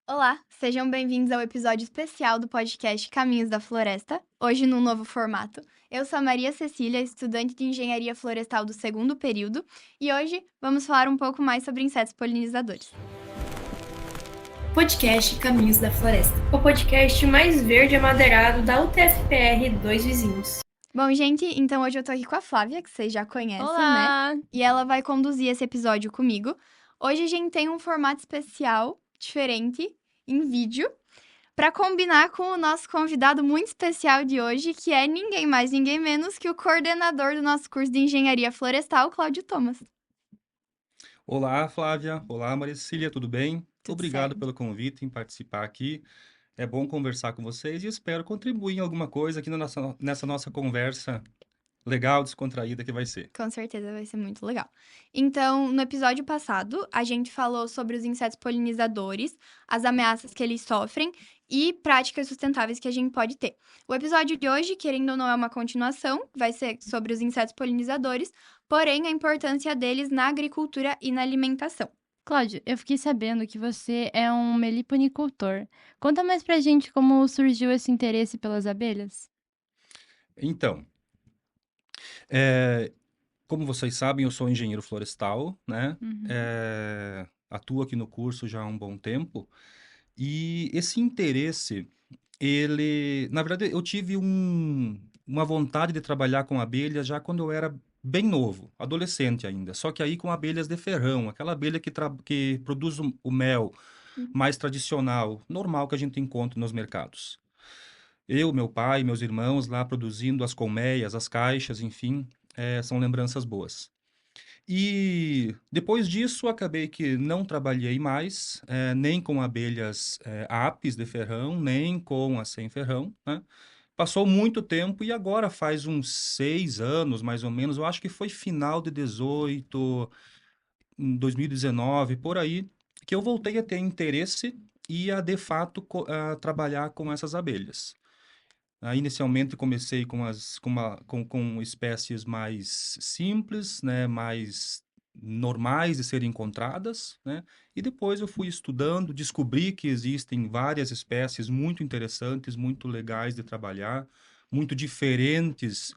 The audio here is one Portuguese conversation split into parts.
Olá, sejam bem-vindos ao episódio especial do podcast Caminhos da Floresta, hoje num novo formato. Eu sou a Maria Cecília, estudante de Engenharia Florestal do segundo período, e hoje vamos falar um pouco mais sobre insetos polinizadores. Podcast Caminhos da Floresta, o podcast mais verde e amadeirado da UTFPR Dois Vizinhos. Bom, gente, então hoje eu tô aqui com a Flávia, que vocês já conhecem, Olá! né? E ela vai conduzir esse episódio comigo. Hoje a gente tem um formato especial, diferente, em vídeo, para combinar com o nosso convidado muito especial de hoje, que é ninguém mais, ninguém menos que o coordenador do nosso curso de Engenharia Florestal, Cláudio Thomas. Olá, Flávia. Olá, Maria Cecília, tudo bem? Tudo Obrigado certo. pelo convite em participar aqui. É bom conversar com vocês e espero contribuir em alguma coisa aqui nessa nossa conversa legal, descontraída que vai ser. Com certeza vai ser muito legal. Então, no episódio passado, a gente falou sobre os insetos polinizadores, as ameaças que eles sofrem e práticas sustentáveis que a gente pode ter. O episódio de hoje, querendo ou não, é uma continuação, vai ser sobre os insetos polinizadores, porém a importância deles na agricultura e na alimentação. Cláudio, eu fiquei sabendo que você é um meliponicultor. Conta mais pra gente como surgiu esse interesse pelas abelhas. Então, é, como vocês sabem, eu sou engenheiro florestal, né? Uhum. Atuo aqui no curso já há um bom tempo e esse interesse na verdade, eu tive uma vontade de trabalhar com abelhas já quando eu era bem novo, adolescente ainda. Só que aí com abelhas de ferrão, aquela abelha que produz o mel Uhum. mais tradicional, normal que a gente encontra nos mercados. Eu, meu pai, meus irmãos lá produzindo as colmeias, as caixas, enfim, são lembranças boas. E depois disso, acabei que não trabalhei mais, nem com abelhas apis de ferrão, nem com as sem ferrão, né? Passou muito tempo e agora faz uns 6 anos, mais ou menos, eu acho que foi final de 18, em 2019, por aí, que eu voltei a ter interesse e a, de fato, a trabalhar com essas abelhas. Inicialmente comecei com espécies mais simples, né, mais normais de serem encontradas, né, e depois eu fui estudando, descobri que existem várias espécies muito interessantes, muito legais de trabalhar, muito diferentes,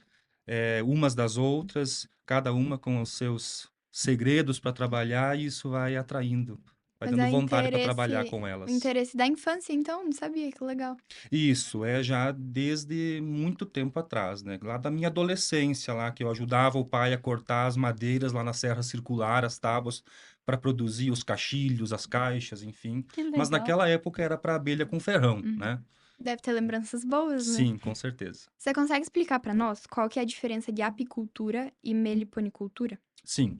umas das outras, cada uma com os seus segredos para trabalhar, e isso vai atraindo, vai Mas dando é vontade para trabalhar interesse, com o elas. interesse da infância, então, não sabia, que legal. Isso, é já desde muito tempo atrás, né? Lá da minha adolescência, lá que eu ajudava o pai a cortar as madeiras lá na Serra Circular, as tábuas, para produzir os caixilhos, as caixas, enfim. Que Mas legal. naquela época era para abelha com ferrão, Uhum. né? Deve ter lembranças boas, né? Sim, com certeza. Você consegue explicar para nós qual que é a diferença de apicultura e meliponicultura? Sim.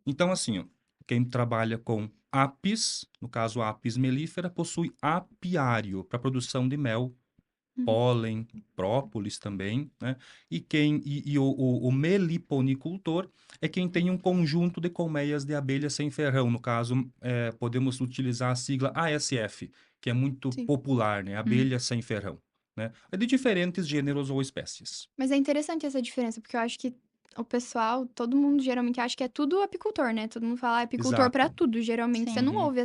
Então, assim, ó, quem trabalha com apis, no caso apis mellifera, possui apiário para produção de mel, Uhum. pólen, própolis também, né? E o meliponicultor é quem tem um conjunto de colmeias de abelhas sem ferrão. No caso, podemos utilizar a sigla ASF, que é muito Sim. popular, né? Abelha sem ferrão, né? É de diferentes gêneros ou espécies. Mas é interessante essa diferença, porque eu acho que o pessoal, todo mundo geralmente acha que é tudo apicultor, né? Todo mundo fala apicultor pra Exato. tudo. Geralmente você Sim. não Uhum. ouve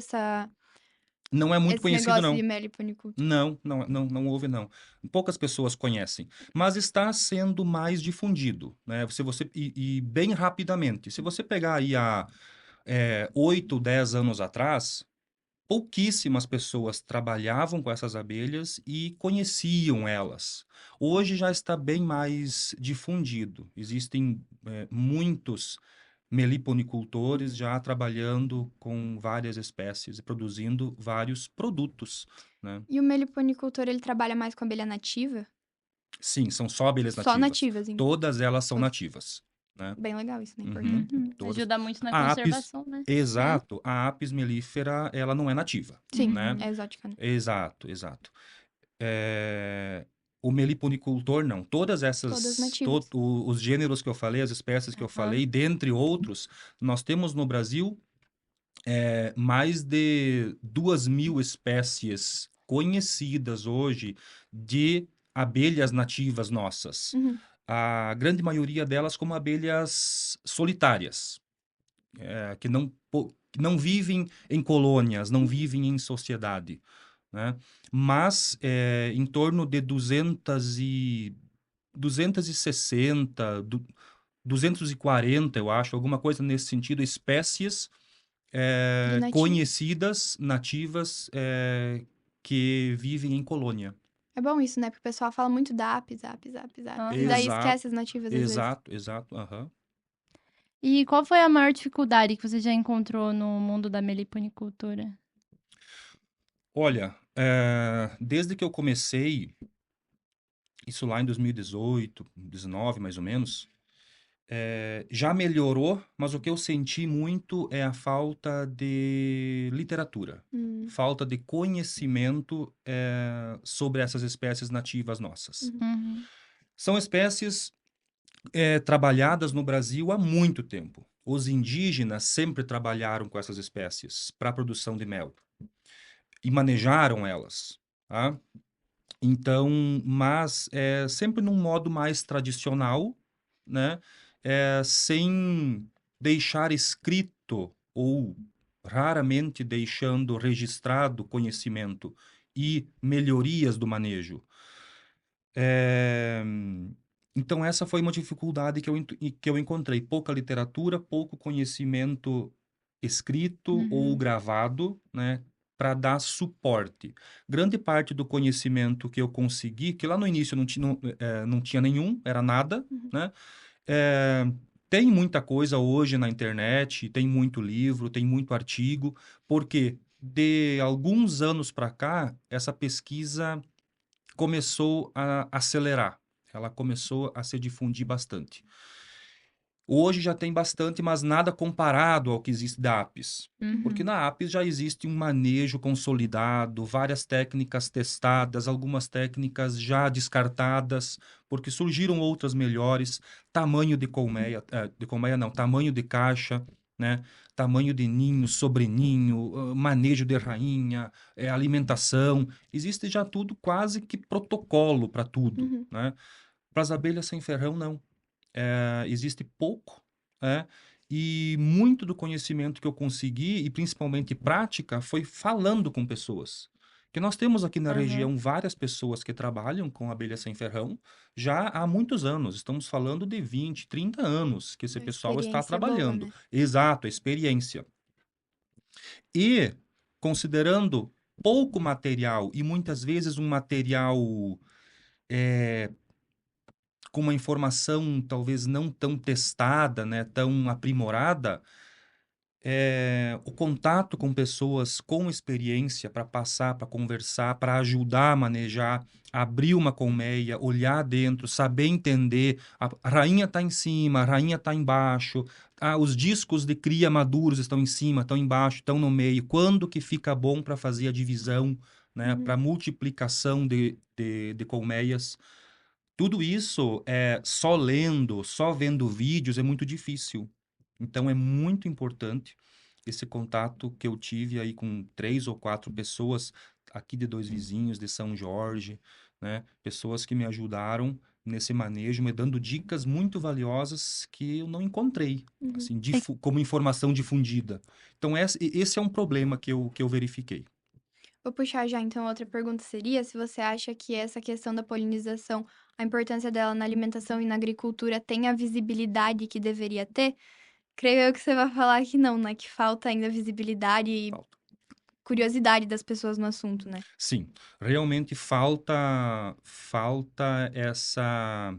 Não é muito esse conhecido, negócio de não. meliponicultura. Não, não, não, não houve, não. Poucas pessoas conhecem, mas está sendo mais difundido, né? E bem rapidamente. Se você pegar aí há 8, 10 anos atrás, pouquíssimas pessoas trabalhavam com essas abelhas e conheciam elas. Hoje já está bem mais difundido. Existem muitos meliponicultores já trabalhando com várias espécies e produzindo vários produtos, né? E o meliponicultor, ele trabalha mais com abelha nativa? Sim, são só abelhas Só nativas. nativas, então. Todas elas são Nossa, nativas, né? bem legal isso, né? Uhum, Importante. Uhum. todas. Ajuda muito na A apis, conservação, né? exato, a apis mellifera, ela não é nativa, Sim, né? Uhum. é exótica, né? Exato, exato. O meliponicultor, não. Todas Todas essas, nativas. os gêneros que eu falei, as espécies que eu Aham. falei, dentre outros, nós temos no Brasil mais de 2.000 espécies conhecidas hoje de abelhas nativas nossas. Uhum. A grande maioria delas como abelhas solitárias, que não que não vivem em colônias, não vivem em sociedade, né? Mas em torno de 260, 240, eu acho, alguma coisa nesse sentido, espécies De nativo. conhecidas, nativas, que vivem em colônia. É bom isso, né? Porque o pessoal fala muito da apis. Ah. E daí Exato, esquece as nativas às vezes. exato, aham. E qual foi a maior dificuldade que você já encontrou no mundo da meliponicultura? Olha, desde que eu comecei, isso lá em 2018, 19 mais ou menos, já melhorou, mas o que eu senti muito é a falta de literatura, falta de conhecimento sobre essas espécies nativas nossas. Uhum. São espécies trabalhadas no Brasil há muito tempo. Os indígenas sempre trabalharam com essas espécies para a produção de mel e manejaram elas, tá? Então, mas sempre num modo mais tradicional, né? Sem deixar escrito ou raramente deixando registrado conhecimento e melhorias do manejo. Então, essa foi uma dificuldade que eu encontrei. Pouca literatura, pouco conhecimento escrito ou gravado, né, para dar suporte. Grande parte do conhecimento que eu consegui, que lá no início não tinha nenhum, era nada, né? É, tem muita coisa hoje na internet, tem muito livro, tem muito artigo, porque de alguns anos para cá, essa pesquisa começou a acelerar, ela começou a se difundir bastante. Hoje já tem bastante, mas nada comparado ao que existe da APIS. Porque na APIS já existe um manejo consolidado, várias técnicas testadas, algumas técnicas já descartadas, porque surgiram outras melhores, tamanho de colmeia não, tamanho de caixa, né? Tamanho de ninho, sobreninho, manejo de rainha, alimentação. Existe já tudo, quase que protocolo para tudo, né? Para as abelhas sem ferrão, não. Existe pouco, e muito do conhecimento que eu consegui, e principalmente prática, foi falando com pessoas. Que nós temos aqui na região várias pessoas que trabalham com abelha sem ferrão já há muitos anos. Estamos falando de 20, 30 anos que esse pessoal está Experiência trabalhando. boa, né? Exato, a experiência. E considerando pouco material e muitas vezes um material com uma informação talvez não tão testada, né, tão aprimorada, o contato com pessoas com experiência para passar, para conversar, para ajudar a manejar, abrir uma colmeia, olhar dentro, saber entender. A rainha está em cima, a rainha está embaixo, os discos de cria maduros estão em cima, estão embaixo, estão no meio. Quando que fica bom para fazer a divisão, né, para multiplicação de colmeias? Tudo isso só lendo, só vendo vídeos é muito difícil. Então é muito importante esse contato que eu tive aí com 3 ou 4 pessoas aqui de Dois Vizinhos, de São Jorge, né? Pessoas que me ajudaram nesse manejo, me dando dicas muito valiosas que eu não encontrei, assim, como informação difundida. Então esse é um problema que eu verifiquei. Vou puxar já, então, outra pergunta seria se você acha que essa questão da polinização, a importância dela na alimentação e na agricultura tem a visibilidade que deveria ter? Creio eu que você vai falar que não, né? Que falta ainda visibilidade e Falta. curiosidade das pessoas no assunto, né? Sim, realmente falta essa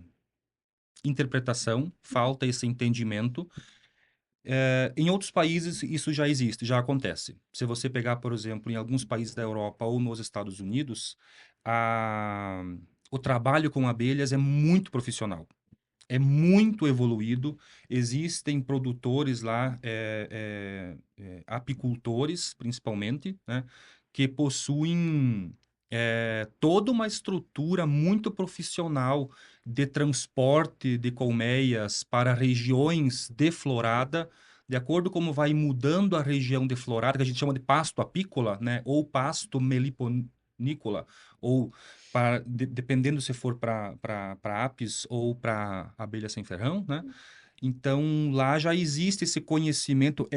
interpretação, falta esse entendimento. Em outros países isso já existe, já acontece. Se você pegar, por exemplo, em alguns países da Europa ou nos Estados Unidos, o trabalho com abelhas é muito profissional, é muito evoluído. Existem produtores lá, apicultores principalmente, né, que possuem toda uma estrutura muito profissional de transporte de colmeias para regiões de florada, de acordo com como vai mudando a região de florada, que a gente chama de pasto apícola, né, ou pasto meliponícola, ou dependendo se for para apis ou para abelha sem ferrão, né? Então, lá já existe esse conhecimento,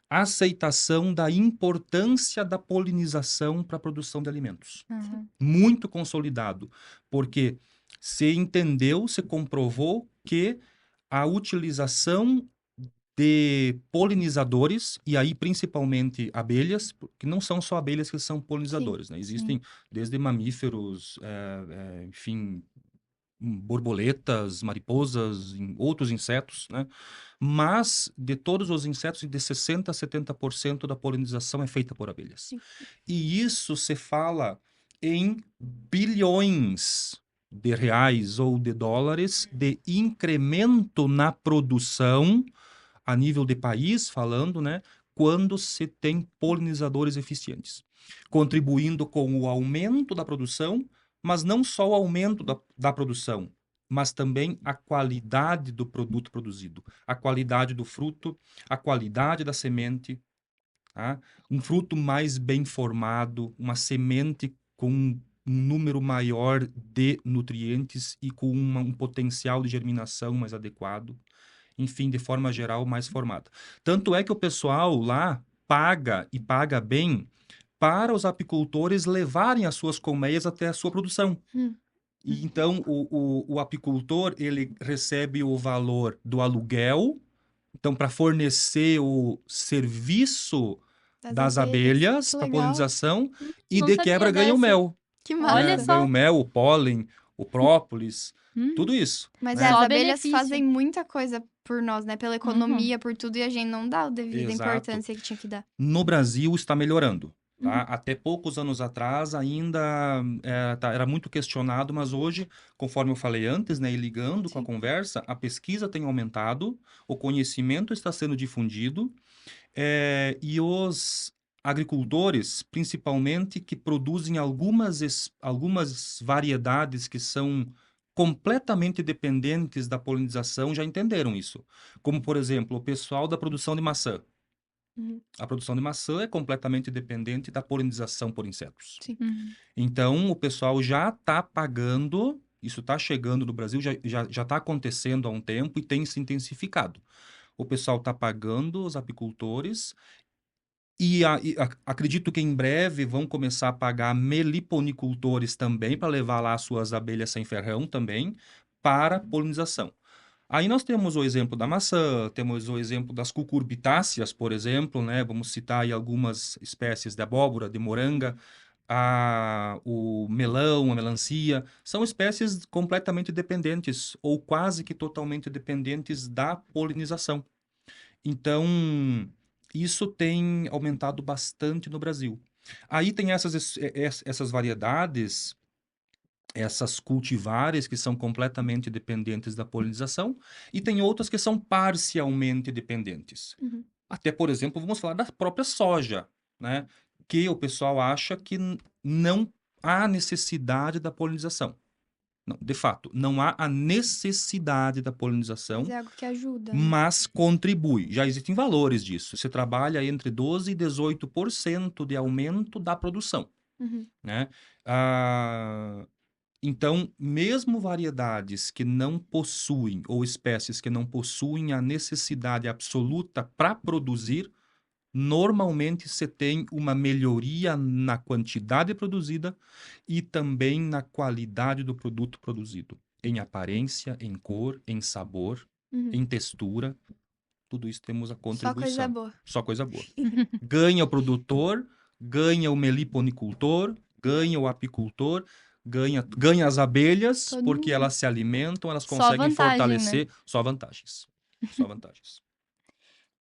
aceitação da importância da polinização para a produção de alimentos. Aham. Muito consolidado, porque se entendeu, se comprovou que a utilização de polinizadores, e aí principalmente abelhas, que não são só abelhas que são polinizadores, né? Existem desde mamíferos, enfim, borboletas, mariposas, outros insetos, né? Mas de todos os insetos, de 60% a 70% da polinização é feita por abelhas. Sim. E isso se fala em bilhões de reais ou de dólares de incremento na produção a nível de país, falando, né? Quando se tem polinizadores eficientes, contribuindo com o aumento da produção, mas não só o aumento da produção, mas também a qualidade do produto produzido, a qualidade do fruto, a qualidade da semente, tá? Um fruto mais bem formado, uma semente com um número maior de nutrientes e com um potencial de germinação mais adequado, enfim, de forma geral, mais formada. Tanto é que o pessoal lá paga e paga bem para os apicultores levarem as suas colmeias até a sua produção. E então, o apicultor, ele recebe o valor do aluguel, então, para fornecer o serviço das abelhas Que para legal. polinização, e Não de sabia quebra ganha o dessa. mel. Que Olha massa. Né? só. Ganha o mel, o pólen, o própolis, Hum. tudo isso. Mas né? as Só abelhas benefício. fazem muita coisa por nós, né? Pela economia, por tudo, e a gente não dá a devida Exato. importância que tinha que dar. No Brasil está melhorando. Tá? Até poucos anos atrás ainda era muito questionado, mas hoje, conforme eu falei antes, né, e ligando com a Sim. conversa, a pesquisa tem aumentado, o conhecimento está sendo difundido, e os agricultores, principalmente, que produzem algumas variedades que são completamente dependentes da polinização, já entenderam isso. Como, por exemplo, o pessoal da produção de maçã. Uhum. A produção de maçã é completamente dependente da polinização por insetos. Sim. Então, o pessoal já está pagando, isso está chegando no Brasil, já está acontecendo há um tempo e tem se intensificado. O pessoal está pagando os apicultores e acredito que em breve vão começar a pagar meliponicultores também para levar lá as suas abelhas sem ferrão também para polinização. Aí nós temos o exemplo da maçã, temos o exemplo das cucurbitáceas, por exemplo, né? Vamos citar aí algumas espécies de abóbora, de moranga, o melão, a melancia, são espécies completamente dependentes ou quase que totalmente dependentes da polinização. Então, isso tem aumentado bastante no Brasil. Aí tem essas variedades, essas cultivares que são completamente dependentes da polinização, e tem outras que são parcialmente dependentes. Uhum. Até, por exemplo, vamos falar da própria soja, né? Que o pessoal acha que não há necessidade da polinização. Não, de fato, não há a necessidade da polinização, Mas é algo que ajuda. Né? mas contribui. Já existem valores disso. Você trabalha entre 12% e 18% de aumento da produção. Uhum. Né? Então, mesmo variedades que não possuem, ou espécies que não possuem a necessidade absoluta para produzir, normalmente você tem uma melhoria na quantidade produzida e também na qualidade do produto produzido. Em aparência, em cor, em sabor, em textura. Tudo isso temos a contribuição. Só coisa boa. Só coisa boa. Ganha o produtor, ganha o meliponicultor, ganha o apicultor, ganha as abelhas, Todo porque mundo. elas se alimentam, elas Só conseguem vantagem, fortalecer. Só vantagens. Só vantagens.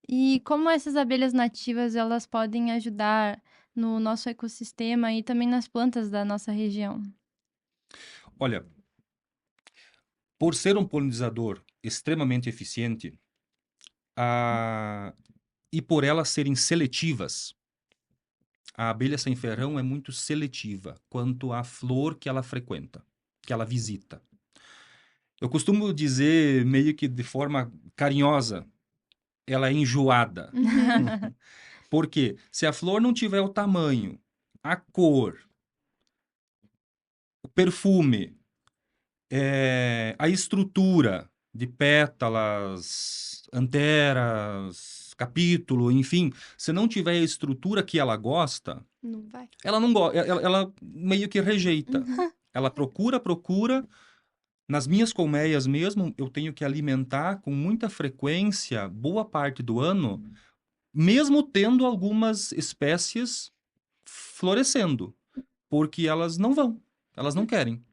E como essas abelhas nativas, elas podem ajudar no nosso ecossistema e também nas plantas da nossa região? Olha, por ser um polinizador extremamente eficiente, e por elas serem seletivas, a abelha sem ferrão é muito seletiva quanto à flor que ela frequenta, que ela visita. Eu costumo dizer, meio que de forma carinhosa, ela é enjoada. Por quê? Se a flor não tiver o tamanho, a cor, o perfume, a estrutura de pétalas, anteras, capítulo, enfim, se não tiver a estrutura que ela gosta, Não vai. ela não gosta, ela meio que rejeita. Uhum. Ela procura. Nas minhas colmeias mesmo, eu tenho que alimentar com muita frequência, boa parte do ano, mesmo tendo algumas espécies florescendo, porque elas não vão, elas não querem.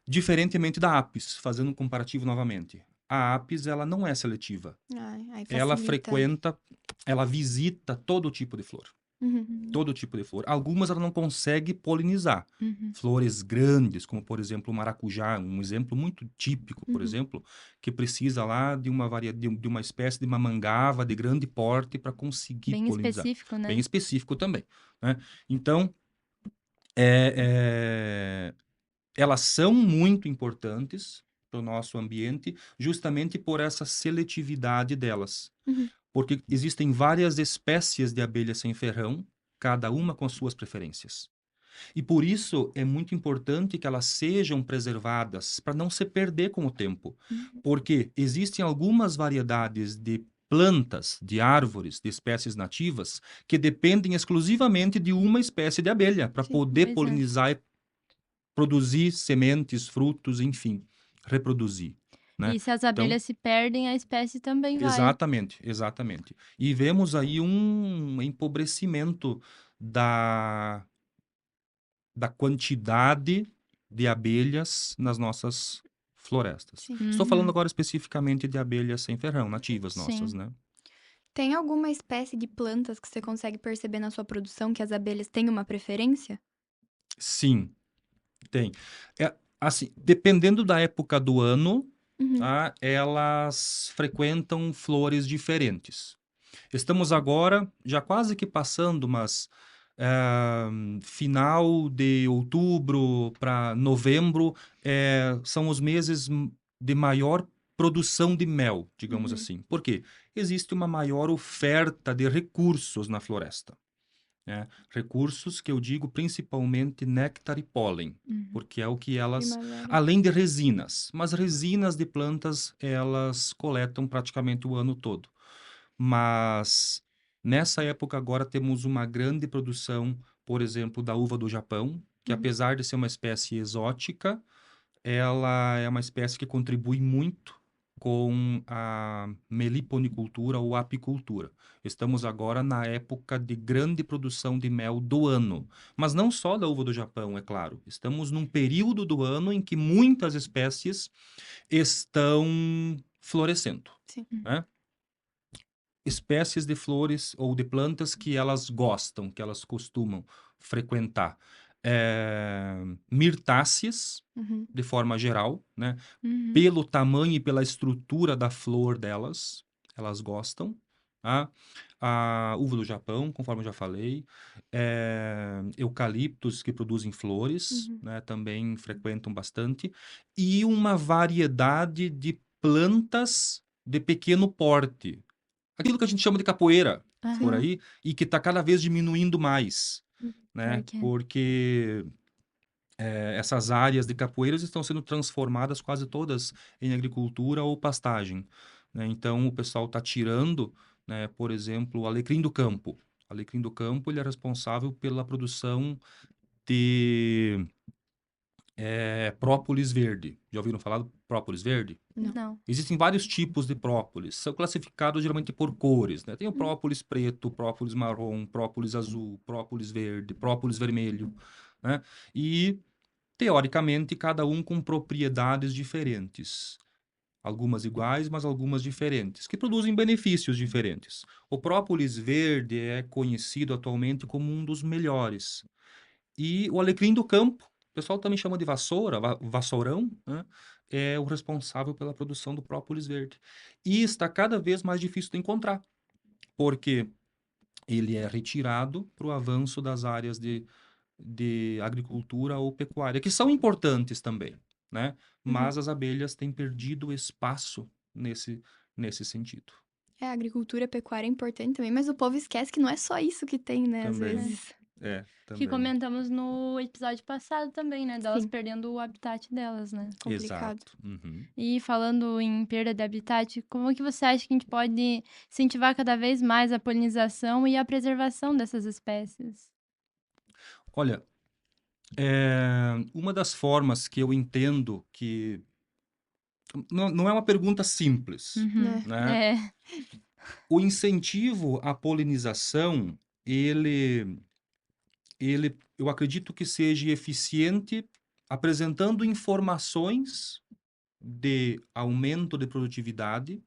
Diferentemente da apis, fazendo um comparativo novamente. A apis, ela não é seletiva. Aí Ela facilita. ela visita todo tipo de flor. Uhum. Todo tipo de flor. Algumas ela não consegue polinizar. Uhum. Flores grandes, como por exemplo o maracujá, um exemplo muito típico, por Uhum. exemplo, que precisa lá de de uma espécie de uma mangava de grande porte para conseguir Bem polinizar. específico, né? Bem específico também, né? Então, é, elas são muito importantes para o nosso ambiente, justamente por essa seletividade delas. Uhum. Porque existem várias espécies de abelhas sem ferrão, cada uma com suas preferências. E por isso é muito importante que elas sejam preservadas para não se perder com o tempo. Porque existem algumas variedades de plantas, de árvores, de espécies nativas que dependem exclusivamente de uma espécie de abelha para Sim, poder pois é. polinizar e produzir sementes, frutos, enfim, reproduzir, né? E se as Então, abelhas se perdem, a espécie também vai. exatamente. E vemos aí um empobrecimento da quantidade de abelhas nas nossas florestas. Sim. Estou falando Uhum. agora especificamente de abelhas sem ferrão, nativas Sim. nossas, né? Tem alguma espécie de plantas que você consegue perceber na sua produção que as abelhas têm uma preferência? Sim, tem. Assim, dependendo da época do ano, Uhum. tá? Elas frequentam flores diferentes. Estamos agora já quase que passando, mas final de outubro para novembro são os meses de maior produção de mel, digamos Uhum. assim. Por quê? Existe uma maior oferta de recursos na floresta. Né? Recursos que eu digo principalmente néctar e pólen, Uhum. porque é o que elas, Primavera. além de resinas, mas resinas de plantas elas coletam praticamente o ano todo. Mas nessa época agora temos uma grande produção, por exemplo, da uva do Japão, que Uhum. apesar de ser uma espécie exótica, ela é uma espécie que contribui muito com a meliponicultura ou apicultura. Estamos agora na época de grande produção de mel do ano, mas não só da uva do Japão, é claro. Estamos num período do ano em que muitas espécies estão florescendo, Sim. né? Espécies de flores ou de plantas que elas gostam, que elas costumam frequentar. Mirtáceas, Uhum. de forma geral, né? Uhum. Pelo tamanho e pela estrutura da flor delas, elas gostam. Tá? A uva do Japão, conforme eu já falei. Eucaliptos que produzem flores, Uhum. né? Também frequentam bastante. E uma variedade de plantas de pequeno porte. Aquilo que a gente chama de capoeira, por Aham. aí, e que está cada vez diminuindo mais, né? Pior que é. Porque essas áreas de capoeiras estão sendo transformadas quase todas em agricultura ou pastagem, né? Então, o pessoal está tirando, né, por exemplo, o alecrim do campo. O alecrim do campo ele é responsável pela produção de própolis verde. Já ouviram falar do própolis verde? Não. Não. Existem vários tipos de própolis, são classificados geralmente por cores, né? Tem o própolis preto, própolis marrom, própolis azul, própolis verde, própolis vermelho, né? E, teoricamente, cada um com propriedades diferentes. Algumas iguais, mas algumas diferentes, que produzem benefícios diferentes. O própolis verde é conhecido atualmente como um dos melhores. E o alecrim do campo, o pessoal também chama de vassoura, vassourão, né? É o responsável pela produção do própolis verde. E está cada vez mais difícil de encontrar, porque ele é retirado para o avanço das áreas de agricultura ou pecuária, que são importantes também, né? Mas as abelhas têm perdido espaço nesse sentido. A agricultura, a pecuária é importante também, mas o povo esquece que não é só isso que tem, né? Às Também. vezes. É, Que também. comentamos no episódio passado também, né? Delas Sim. perdendo o habitat delas, né? Complicado. Exato. Uhum. E falando em perda de habitat, como que você acha que a gente pode incentivar cada vez mais a polinização e a preservação dessas espécies? Olha, uma das formas que eu entendo que... Não é uma pergunta simples, Uhum. né? É. O incentivo à polinização, eu acredito que seja eficiente apresentando informações de aumento de produtividade.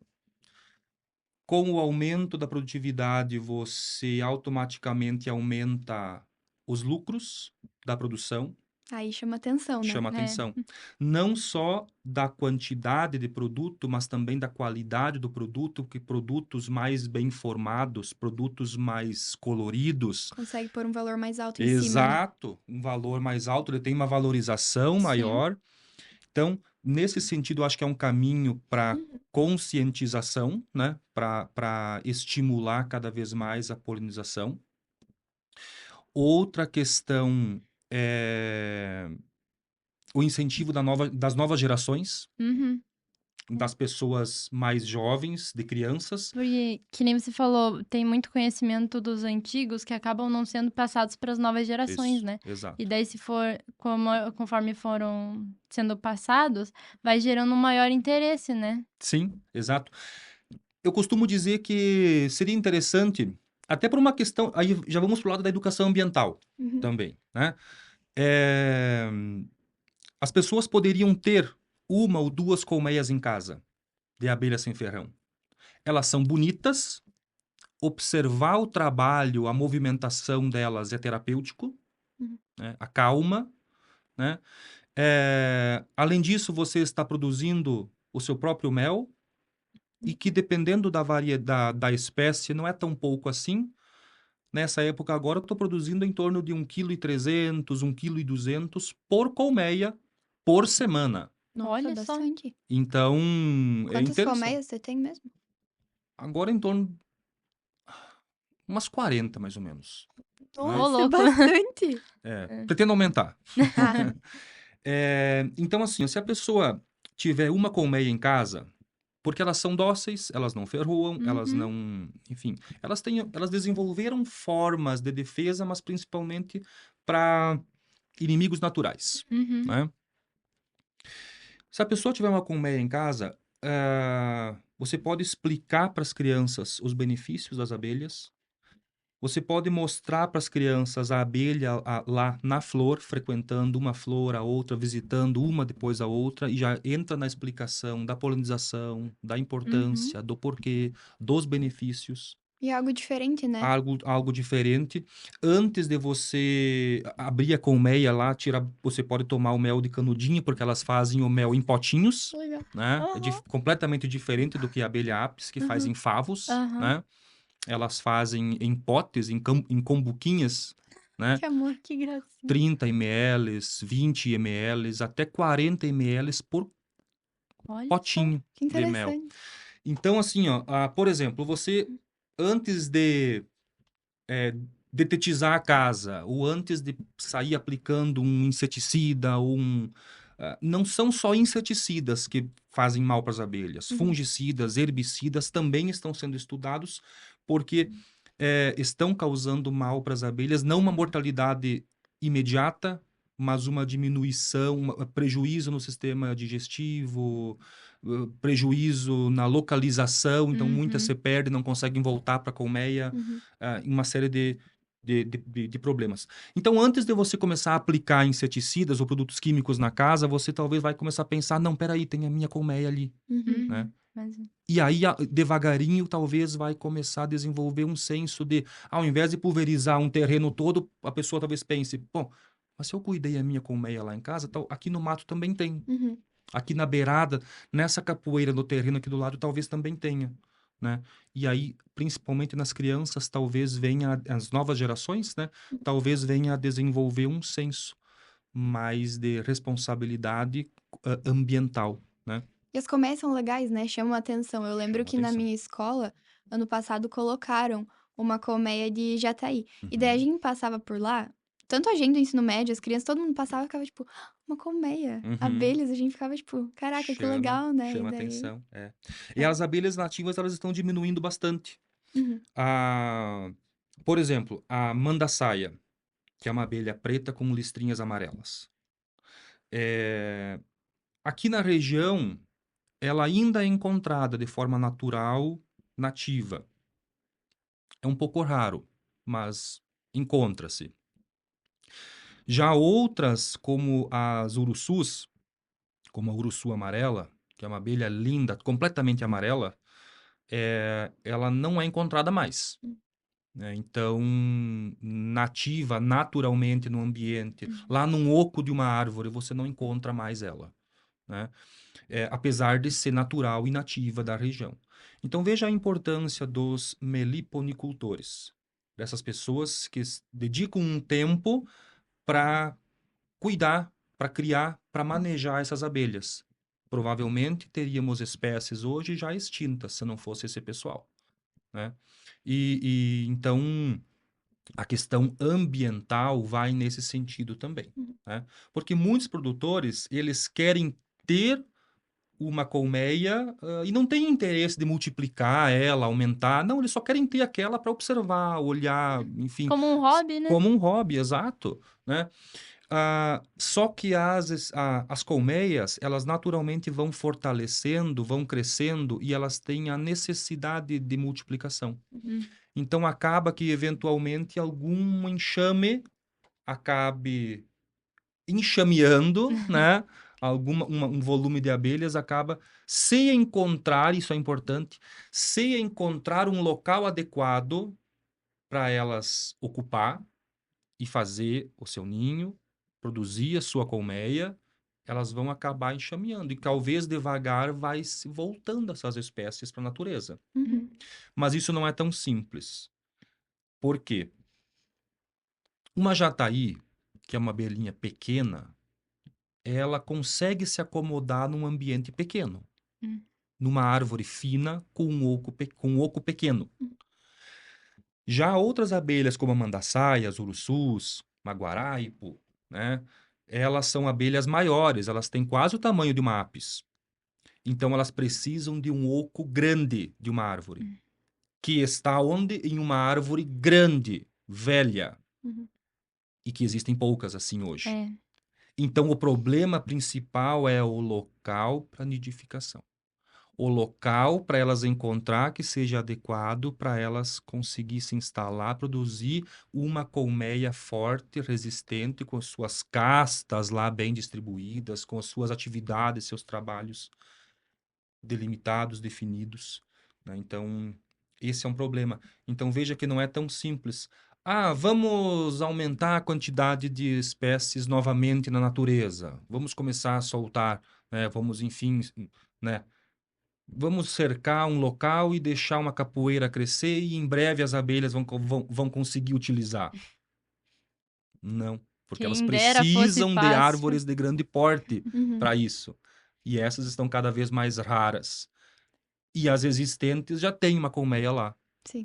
Com o aumento da produtividade, você automaticamente aumenta os lucros da produção, Aí chama atenção, né? chama É. atenção. Não só da quantidade de produto, mas também da qualidade do produto, que produtos mais bem formados, produtos mais coloridos, Consegue pôr um valor mais alto em cima, né? exato, um valor mais alto, ele tem uma valorização Sim. maior. Então, nesse sentido, eu acho que é um caminho para conscientização, né? Para estimular cada vez mais a polinização. Outra questão é o incentivo das novas gerações, Uhum. das pessoas mais jovens, de crianças. Porque, que nem você falou, tem muito conhecimento dos antigos que acabam não sendo passados para as novas gerações, Isso, né? exato. E daí, se for, conforme foram sendo passados, vai gerando um maior interesse, né? Sim, exato. Eu costumo dizer que seria interessante, até por uma questão, aí já vamos para o lado da educação ambiental Uhum. também, né? É, as pessoas poderiam ter uma ou duas colmeias em casa de abelha sem ferrão. Elas são bonitas, observar o trabalho, a movimentação delas é terapêutico, Uhum. né? Acalma, né? Além disso, você está produzindo o seu próprio mel e que, dependendo da variedade da espécie, não é tão pouco assim. Nessa época agora, eu estou produzindo em torno de 1,3 kg, 1,2 kg por colmeia por semana. Nossa, Olha só. bastante. Então, é Quantas interessante. colmeias você tem mesmo? Agora em torno de umas 40, mais ou menos. Nossa, louco. bastante. Pretendo aumentar. Ah, Então, assim, se a pessoa tiver uma colmeia em casa, porque elas são dóceis, elas não ferroam, elas Uhum. não... Enfim, elas desenvolveram formas de defesa, mas principalmente para inimigos naturais, Uhum. né? Se a pessoa tiver uma colmeia em casa, você pode explicar para as crianças os benefícios das abelhas. Você pode mostrar para as crianças a abelha lá na flor, frequentando uma flor, a outra, visitando uma depois a outra, e já entra na explicação da polinização, da importância, do porquê, dos benefícios. e é algo diferente, né? Algo diferente. Antes de você abrir a colmeia lá, você pode tomar o mel de canudinho, porque elas fazem o mel em potinhos, Legal. né? É Aham. completamente diferente do que a abelha apis, que faz em favos, Aham. né? Elas fazem em potes, em combuquinhas, né? Que amor, que gracinha. 30 ml, 20 ml, até 40 ml por Olha só. potinho Que de mel. interessante. Então, assim, ó, por exemplo, você, antes de detetizar a casa, ou antes de sair aplicando um inseticida, não são só inseticidas que fazem mal para as abelhas. Fungicidas, herbicidas também estão sendo estudados, porque estão causando mal para as abelhas, não uma mortalidade imediata, mas uma diminuição, prejuízo no sistema digestivo, prejuízo na localização, então muitas Uhum. se perdem, não conseguem voltar para a colmeia, Uhum. uma série de problemas. Então, antes de você começar a aplicar inseticidas ou produtos químicos na casa, você talvez vai começar a pensar, não, peraí, tem a minha colmeia ali, Uhum. né? Mas... E aí, devagarinho, talvez vai começar a desenvolver um senso de, ao invés de pulverizar um terreno todo, a pessoa talvez pense, bom, mas se eu cuidei a minha colmeia lá em casa, aqui no mato também tem. Uhum. Aqui na beirada, nessa capoeira do terreno aqui do lado, talvez também tenha, né? E aí, principalmente nas crianças, talvez venha, as novas gerações, né? Talvez venha a desenvolver um senso mais de responsabilidade ambiental, né? E as colmeias são legais, né? Chamam a atenção. Eu lembro Chama que na atenção. minha escola, ano passado, colocaram uma colmeia de jataí. E daí a gente passava por lá, tanto a gente do ensino médio, as crianças, todo mundo passava e ficava tipo, "Ah, uma colmeia, Uhum. abelhas", a gente ficava tipo, caraca, que legal, né? E Chama daí... atenção, é. E É. as abelhas nativas, elas estão diminuindo bastante. Uhum. Por exemplo, a mandaçaia, que é uma abelha preta com listrinhas amarelas. Aqui na região, ela ainda é encontrada de forma natural, nativa. É um pouco raro, mas encontra-se. Já outras, como as urussus, como a urussu amarela, que é uma abelha linda, completamente amarela, ela não é encontrada mais. Né? Então, nativa naturalmente no ambiente, lá num oco de uma árvore, você não encontra mais ela. Né? Apesar de ser natural e nativa da região. Então, veja a importância dos meliponicultores, dessas pessoas que dedicam um tempo para cuidar, para criar, para manejar essas abelhas. Provavelmente teríamos espécies hoje já extintas se não fosse esse pessoal. Né? Então a questão ambiental vai nesse sentido também. Né? Porque muitos produtores eles querem ter uma colmeia e não têm interesse de multiplicar ela, aumentar. Não, eles só querem ter aquela para observar, olhar, enfim. Como um hobby, né? Como um hobby, exato. Né? Só que as colmeias, elas naturalmente vão fortalecendo, vão crescendo e elas têm a necessidade de multiplicação. Então, acaba que, eventualmente, algum enxame acabe enxameando, né? Um volume de abelhas acaba, se encontrar, isso é importante, se encontrar um local adequado para elas ocupar e fazer o seu ninho, produzir a sua colmeia, elas vão acabar enxameando. E talvez devagar vai se voltando essas espécies para a natureza. Uhum. Mas isso não é tão simples. Por quê? Uma jataí, que é uma abelhinha pequena, ela consegue se acomodar num ambiente pequeno. Numa árvore fina com um oco pequeno. Já outras abelhas, como a mandaçaia, as urussus, maguaraipo, né? Elas são abelhas maiores, elas têm quase o tamanho de uma apis. Então, elas precisam de um oco grande de uma árvore. Que está onde? Em uma árvore grande, velha. E que existem poucas assim hoje. É. Então, o problema principal é o local para nidificação. O local para elas encontrar que seja adequado para elas conseguir se instalar, produzir uma colmeia forte, resistente, com suas castas lá bem distribuídas, com as suas atividades, seus trabalhos delimitados, definidos. Né? Então, esse é um problema. Então, veja que não é tão simples. Vamos aumentar a quantidade de espécies novamente na natureza. Vamos começar a soltar, né? Vamos, enfim, né? Vamos cercar um local e deixar uma capoeira crescer e em breve as abelhas vão conseguir utilizar. Não, porque elas Quem dera fosse precisam de fácil. árvores de grande porte Uhum. para isso. E essas estão cada vez mais raras. E as existentes já têm uma colmeia lá. Sim.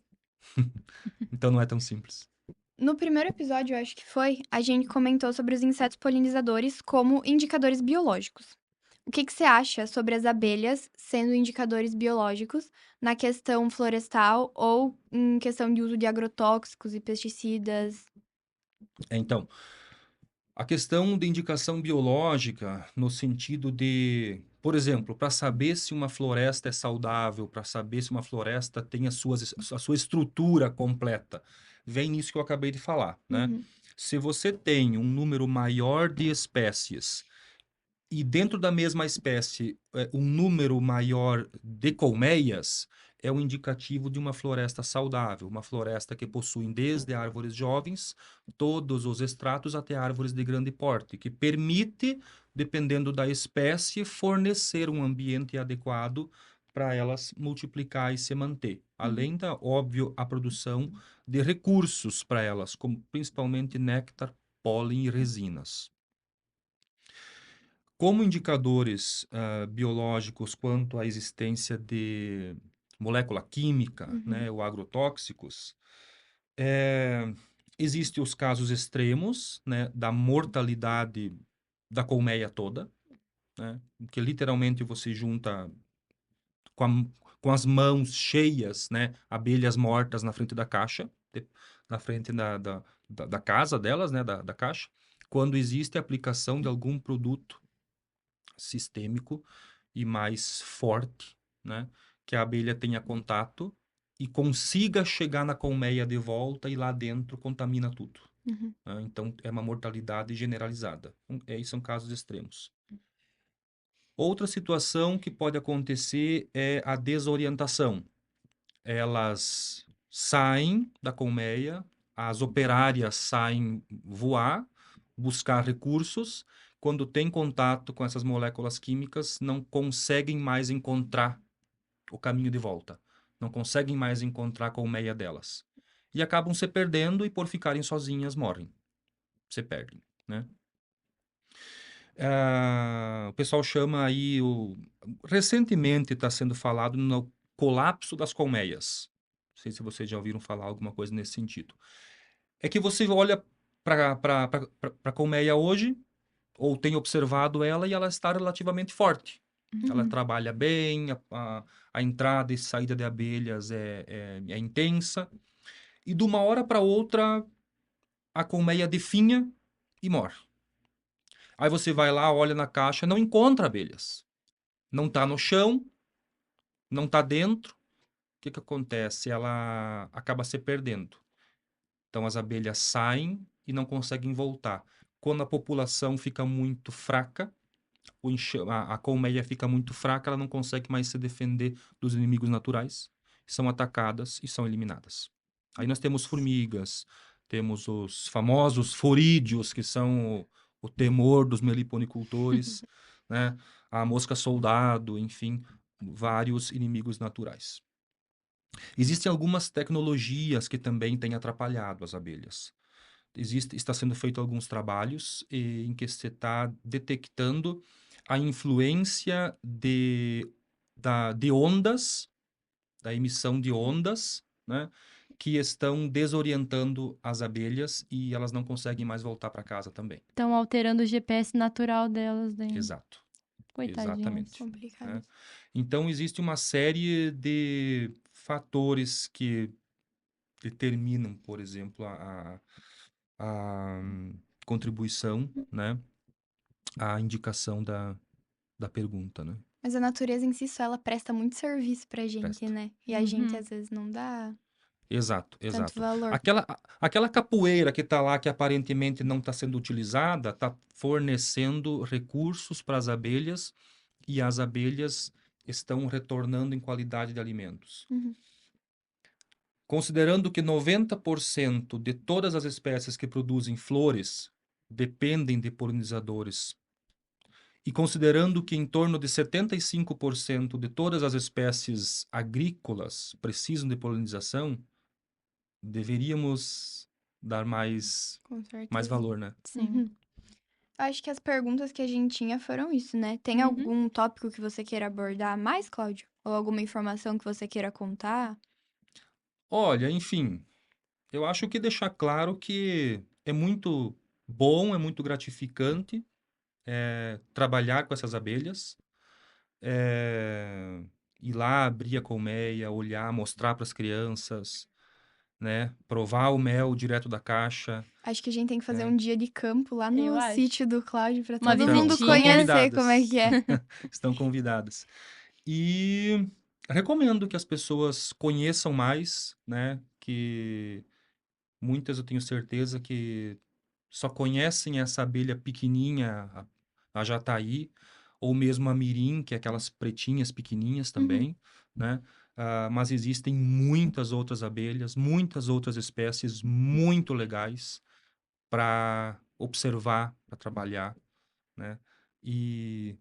Então não é tão simples. No primeiro episódio, eu acho que foi, a gente comentou sobre os insetos polinizadores como indicadores biológicos. O que você acha sobre as abelhas sendo indicadores biológicos na questão florestal ou em questão de uso de agrotóxicos e pesticidas? Então, a questão de indicação biológica, no sentido de, por exemplo, para saber se uma floresta é saudável, para saber se uma floresta tem a sua estrutura completa, vem nisso que eu acabei de falar, né? Uhum. Se você tem um número maior de espécies e dentro da mesma espécie um número maior de colmeias, é um indicativo de uma floresta saudável, uma floresta que possui desde árvores jovens, todos os estratos até árvores de grande porte, que permite, dependendo da espécie, fornecer um ambiente adequado para elas multiplicar e se manter. Além da, óbvio, a produção de recursos para elas, como principalmente néctar, pólen e resinas. Como indicadores biológicos quanto à existência de molécula química, né, ou agrotóxicos. Existem os casos extremos, né, da mortalidade da colmeia toda, né, que literalmente você junta com as mãos cheias, né, abelhas mortas na frente da caixa, na frente da casa delas, né, da caixa, quando existe a aplicação de algum produto sistêmico e mais forte, né, que a abelha tenha contato e consiga chegar na colmeia de volta e lá dentro contamina tudo. Né? Então, é uma mortalidade generalizada. Esses são casos extremos. Outra situação que pode acontecer é a desorientação. Elas saem da colmeia, as operárias saem voar, buscar recursos. Quando tem contato com essas moléculas químicas, não conseguem mais encontrar o caminho de volta. Não conseguem mais encontrar a colmeia delas. E acabam se perdendo e por ficarem sozinhas morrem. Se perdem, né? O pessoal chama aí recentemente está sendo falado no colapso das colmeias. Não sei se vocês já ouviram falar alguma coisa nesse sentido. É que você olha para a colmeia hoje, ou tem observado ela, e ela está relativamente forte. Ela trabalha bem, a entrada e saída de abelhas é intensa. E de uma hora para outra, a colmeia definha e morre. Aí você vai lá, olha na caixa, não encontra abelhas. Não está no chão, não está dentro. O que acontece? Ela acaba se perdendo. Então as abelhas saem e não conseguem voltar. Quando a população fica muito fraca, a colmeia fica muito fraca, ela não consegue mais se defender dos inimigos naturais, são atacadas e são eliminadas. Aí nós temos formigas, temos os famosos forídeos, que são o temor dos meliponicultores, né? A mosca soldado, enfim, vários inimigos naturais. Existem algumas tecnologias que também têm atrapalhado as abelhas. Está sendo feito alguns trabalhos em que se está detectando a influência de ondas, da emissão de ondas, né, que estão desorientando as abelhas e elas não conseguem mais voltar para casa também. Estão alterando o GPS natural delas daí. Exato. Coitadinhas. Exatamente. Complicado. Né? Então, existe uma série de fatores que determinam, por exemplo, a contribuição, né, a indicação da pergunta, né? Mas a natureza em si só, ela presta muito serviço pra gente, Presta. né? E a gente, às vezes, não dá Exato, tanto exato. valor. Aquela capoeira que está lá, que aparentemente não está sendo utilizada, está fornecendo recursos para as abelhas e as abelhas estão retornando em qualidade de alimentos. Considerando que 90% de todas as espécies que produzem flores dependem de polinizadores, e considerando que em torno de 75% de todas as espécies agrícolas precisam de polinização, deveríamos dar mais Com certeza. valor, né? Sim. Acho que as perguntas que a gente tinha foram isso, né? Tem algum tópico que você queira abordar mais, Cláudio? Ou alguma informação que você queira contar? Olha, enfim, eu acho que deixar claro que é muito bom, é muito gratificante trabalhar com essas abelhas, ir lá, abrir a colmeia, olhar, mostrar para as crianças, né? Provar o mel direto da caixa. Acho que a gente tem que fazer um dia de campo lá Eu no acho. sítio do Cláudio pra Uma todo mundo visitinha. conhecer Convidadas. como é que é. Estão convidadas. E recomendo que as pessoas conheçam mais, né? Que muitas eu tenho certeza que só conhecem essa abelha pequenininha, a jataí, ou mesmo a mirim, que é aquelas pretinhas pequenininhas também, né? Mas existem muitas outras abelhas, muitas outras espécies muito legais para observar, para trabalhar, né? E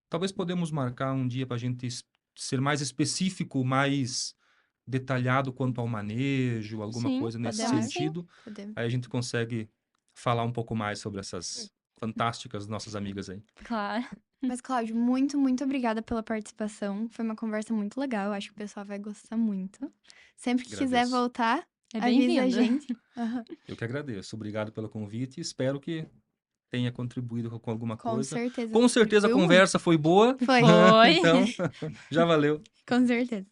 talvez podemos marcar um dia para a gente ser mais específico, mais detalhado quanto ao manejo, alguma Sim, coisa nesse podemos sim. sentido. Podemos. Aí a gente consegue falar um pouco mais sobre essas fantásticas nossas amigas aí. Claro. Mas, Cláudio, muito, muito obrigada pela participação. Foi uma conversa muito legal. Eu acho que o pessoal vai gostar muito. Sempre que quiser Agradeço. voltar, É avisa a bem-vindo. gente. Aham, Eu que agradeço. Obrigado pelo convite e espero que tenha contribuído com alguma com coisa. certeza. Com certeza a Contribuiu conversa foi boa. muito. Foi, Foi. Então, já valeu. com certeza.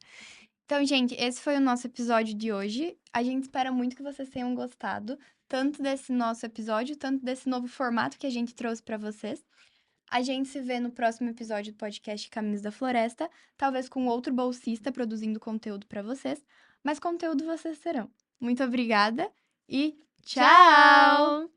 Então, gente, esse foi o nosso episódio de hoje. A gente espera muito que vocês tenham gostado, tanto desse nosso episódio, tanto desse novo formato que a gente trouxe pra vocês. A gente se vê no próximo episódio do podcast Caminhos da Floresta, talvez com outro bolsista produzindo conteúdo pra vocês, mas conteúdo vocês terão. Muito obrigada e tchau! Tchau!